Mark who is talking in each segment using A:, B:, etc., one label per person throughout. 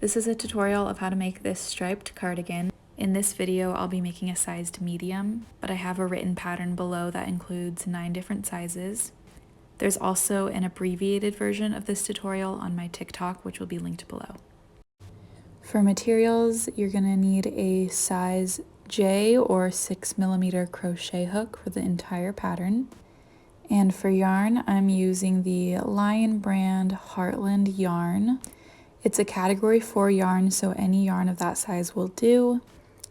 A: This is a tutorial of how to make this striped cardigan. In this video, I'll be making a sized medium, but I have a written pattern below that includes 9 different sizes. There's also an abbreviated version of this tutorial on my TikTok, which will be linked below. For materials, you're gonna need a size J or 6mm crochet hook for the entire pattern. And for yarn, I'm using the Lion brand Heartland yarn. It's a category 4 yarn, so any yarn of that size will do.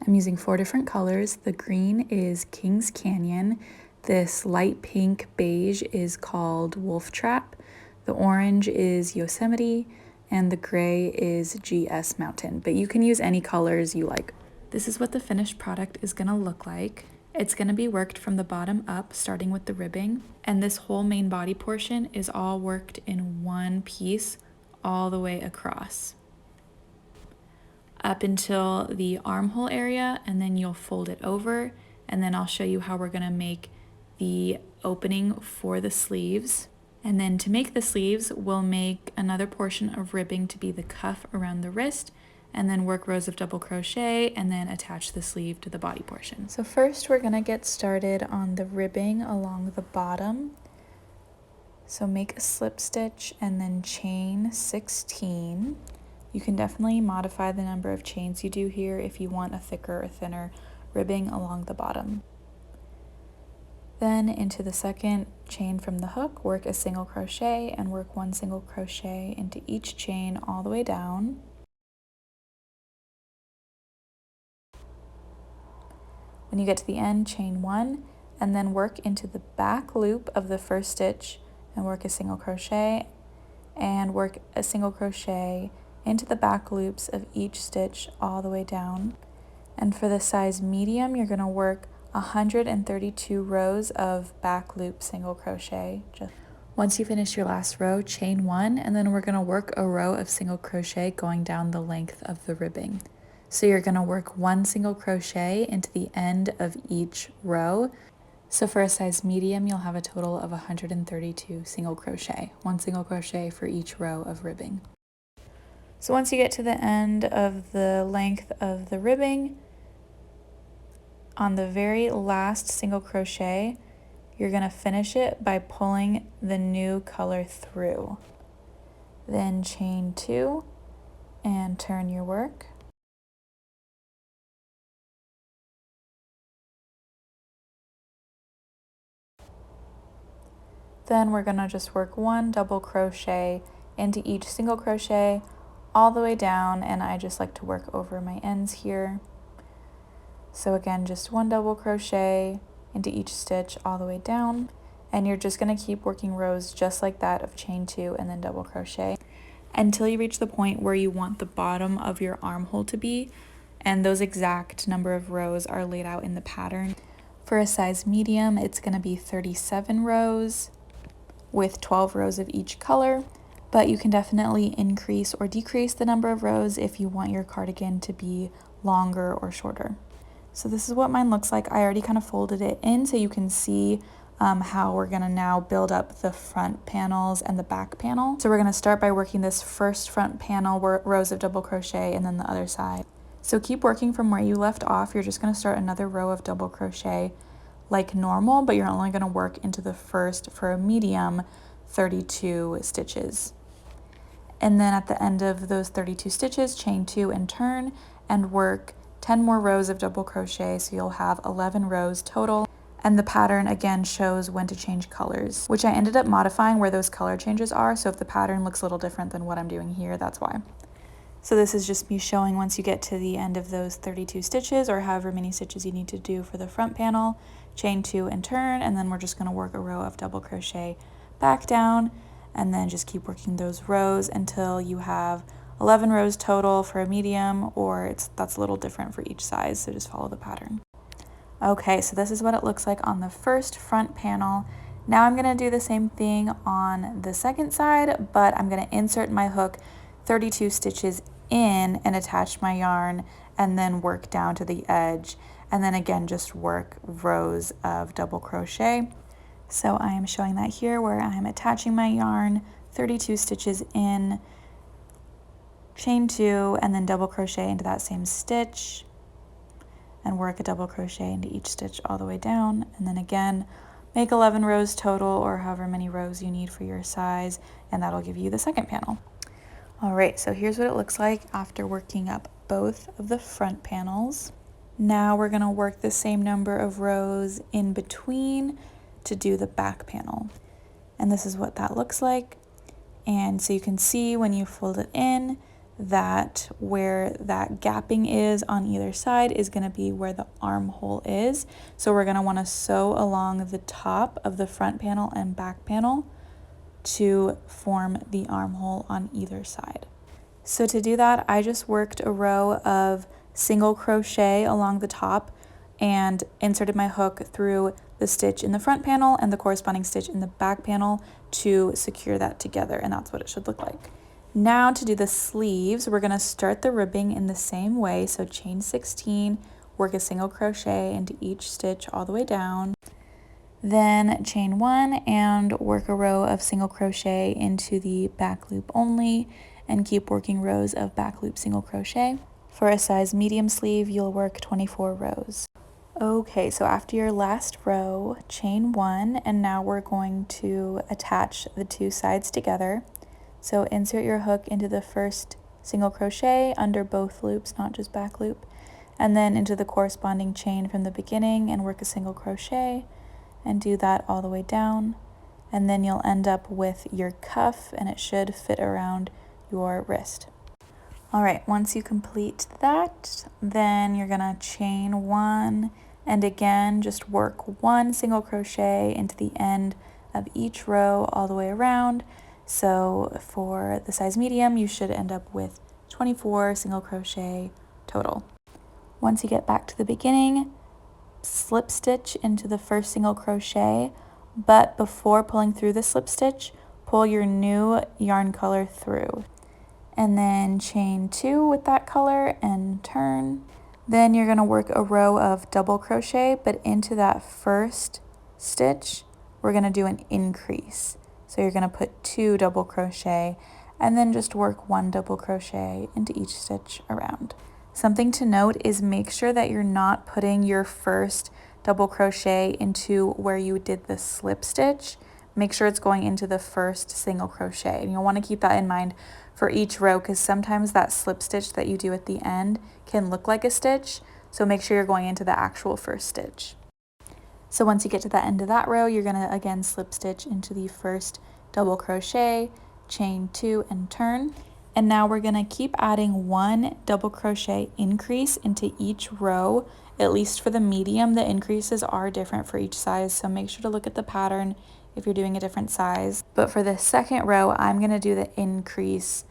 A: I'm using 4 different colors. The green is Kings Canyon. This light pink beige is called Wolf Trap. The orange is Yosemite, and the gray is GS Mountain, but you can use any colors you like. This is what the finished product is gonna look like. It's gonna be worked from the bottom up, starting with the ribbing, and this whole main body portion is all worked in one piece all the way across up until the armhole area, and then you'll fold it over, and then I'll show you how we're gonna make the opening for the sleeves. And then to make the sleeves, we'll make another portion of ribbing to be the cuff around the wrist, and then work rows of double crochet and then attach the sleeve to the body portion. So first we're gonna get started on the ribbing along the bottom. So make a slip stitch and then chain 16. You can definitely modify the number of chains you do here if you want a thicker or thinner ribbing along the bottom. Then into the second chain from the hook, work a single crochet and work 1 single crochet into each chain all the way down. When you get to the end, chain 1 and then work into the back loop of the first stitch and work a single crochet and work a single crochet into the back loops of each stitch all the way down. And for the size medium, you're going to work 132 rows of back loop single crochet. Once you finish your last row, chain 1, and then we're going to work a row of single crochet going down the length of the ribbing. So you're going to work 1 single crochet into the end of each row. So for a size medium, you'll have a total of 132 single crochet, 1 single crochet for each row of ribbing. So once you get to the end of the length of the ribbing, on the very last single crochet, you're going to finish it by pulling the new color through. Then chain 2 and turn your work. Then we're going to just work 1 double crochet into each single crochet all the way down, and I just like to work over my ends here. So again, just 1 double crochet into each stitch all the way down, and you're just going to keep working rows just like that of chain 2 and then double crochet until you reach the point where you want the bottom of your armhole to be, and those exact number of rows are laid out in the pattern. For a size medium, it's going to be 37 rows with 12 rows of each color, but you can definitely increase or decrease the number of rows if you want your cardigan to be longer or shorter. So this is what mine looks like. I already kind of folded it in so you can see how we're gonna now build up the front panels and the back panel. So we're gonna start by working this first front panel rows of double crochet and then the other side. So keep working from where you left off. You're just gonna start another row of double crochet like normal, but you're only gonna work into the first, for a medium, 32 stitches. And then at the end of those 32 stitches, chain 2 and turn and work 10 more rows of double crochet, so you'll have 11 rows total. And the pattern again shows when to change colors, which I ended up modifying where those color changes are, so if the pattern looks a little different than what I'm doing here, that's why. So this is just me showing once you get to the end of those 32 stitches, or however many stitches you need to do for the front panel, chain 2 and turn, and then we're just going to work a row of double crochet back down, and then just keep working those rows until you have 11 rows total for a medium, or that's a little different for each size, so just follow the pattern. Okay, so this is what it looks like on the first front panel. Now I'm going to do the same thing on the second side, but I'm going to insert my hook 32 stitches in and attach my yarn and then work down to the edge, and then again just work rows of double crochet. So I am showing that here where I'm attaching my yarn 32 stitches in, chain 2, and then double crochet into that same stitch and work a double crochet into each stitch all the way down, and then again make 11 rows total, or however many rows you need for your size, and that'll give you the second panel. All right, so here's what it looks like after working up both of the front panels. Now we're going to work the same number of rows in between to do the back panel, and this is what that looks like. And so you can see when you fold it in that where that gapping is on either side is going to be where the armhole is. So we're going to want to sew along the top of the front panel and back panel to form the armhole on either side. So to do that, I just worked a row of single crochet along the top and inserted my hook through the stitch in the front panel and the corresponding stitch in the back panel to secure that together, and that's what it should look like. Now to do the sleeves, we're going to start the ribbing in the same way, so chain 16, work a single crochet into each stitch all the way down, then chain 1 and work a row of single crochet into the back loop only, and keep working rows of back loop single crochet. For a size medium sleeve, you'll work 24 rows. Okay, so after your last row, chain 1, and now we're going to attach the two sides together. So insert your hook into the first single crochet under both loops, not just back loop, and then into the corresponding chain from the beginning and work a single crochet and do that all the way down. And then you'll end up with your cuff, and it should fit around your wrist. All right, once you complete that, then you're gonna chain 1 and again just work 1 single crochet into the end of each row all the way around. So for the size medium, you should end up with 24 single crochet total. Once you get back to the beginning, slip stitch into the first single crochet, but before pulling through the slip stitch, pull your new yarn color through. And then chain 2 with that color and turn. Then you're going to work a row of double crochet, but into that first stitch, we're going to do an increase. So you're going to put 2 double crochet and then just work 1 double crochet into each stitch around. Something to note is make sure that you're not putting your first double crochet into where you did the slip stitch. Make sure it's going into the first single crochet, and you'll want to keep that in mind for each row, because sometimes that slip stitch that you do at the end can look like a stitch, so make sure you're going into the actual first stitch. So once you get to the end of that row, you're going to again slip stitch into the first double crochet, chain 2 and turn. And now we're going to keep adding 1 double crochet increase into each row. At least for the medium, the increases are different for each size, so make sure to look at the pattern if you're doing a different size. But for the second row, I'm going to do the increase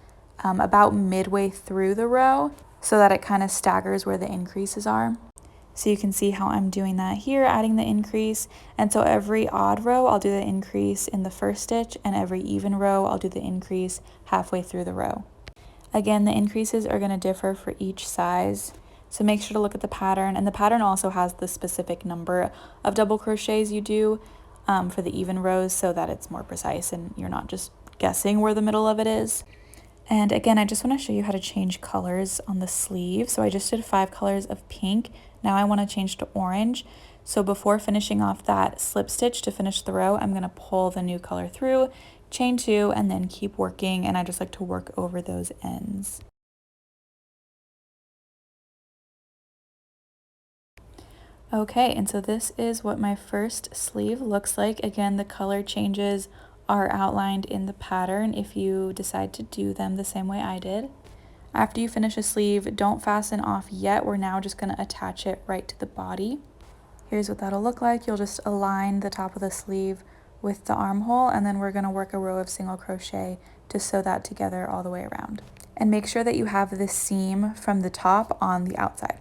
A: about midway through the row so that it kind of staggers where the increases are. So you can see how I'm doing that here, adding the increase. And so every odd row, I'll do the increase in the first stitch, and every even row, I'll do the increase halfway through the row. Again, the increases are going to differ for each size, so make sure to look at the pattern. And the pattern also has the specific number of double crochets you do for the even rows, so that it's more precise and you're not just guessing where the middle of it is. And again, I just want to show you how to change colors on the sleeve. So I just did 5 colors of pink. Now I want to change to orange. So before finishing off that slip stitch to finish the row, I'm going to pull the new color through, chain 2, and then keep working. And I just like to work over those ends. Okay, and so this is what my first sleeve looks like. Again, the color changes are outlined in the pattern if you decide to do them the same way I did. After you finish a sleeve, don't fasten off yet. We're now just going to attach it right to the body. Here's what that'll look like. You'll just align the top of the sleeve with the armhole, and then we're going to work a row of single crochet to sew that together all the way around. And make sure that you have the seam from the top on the outside.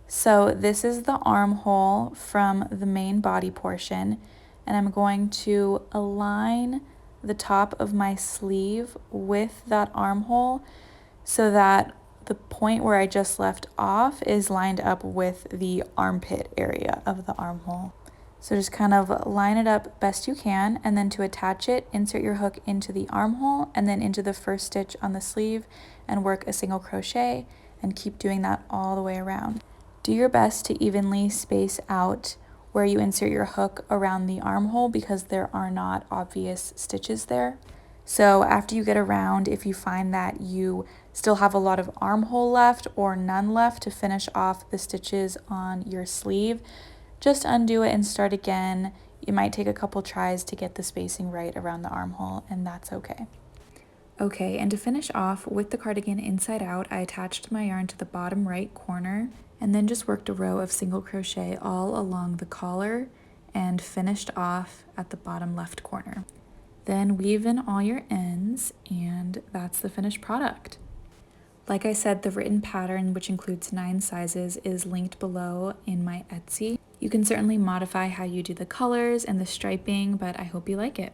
A: So this is the armhole from the main body portion, and I'm going to align the top of my sleeve with that armhole so that the point where I just left off is lined up with the armpit area of the armhole. So just kind of line it up best you can, and then to attach it, insert your hook into the armhole and then into the first stitch on the sleeve and work a single crochet, and keep doing that all the way around. Do your best to evenly space out where you insert your hook around the armhole because there are not obvious stitches there. So after you get around, if you find that you still have a lot of armhole left or none left to finish off the stitches on your sleeve, just undo it and start again. You might take a couple tries to get the spacing right around the armhole, and that's okay. Okay, and to finish off with the cardigan inside out, I attached my yarn to the bottom right corner and then just worked a row of single crochet all along the collar and finished off at the bottom left corner. Then weave in all your ends, and that's the finished product. Like I said, the written pattern, which includes 9 sizes, is linked below in my Etsy. You can certainly modify how you do the colors and the striping, but I hope you like it.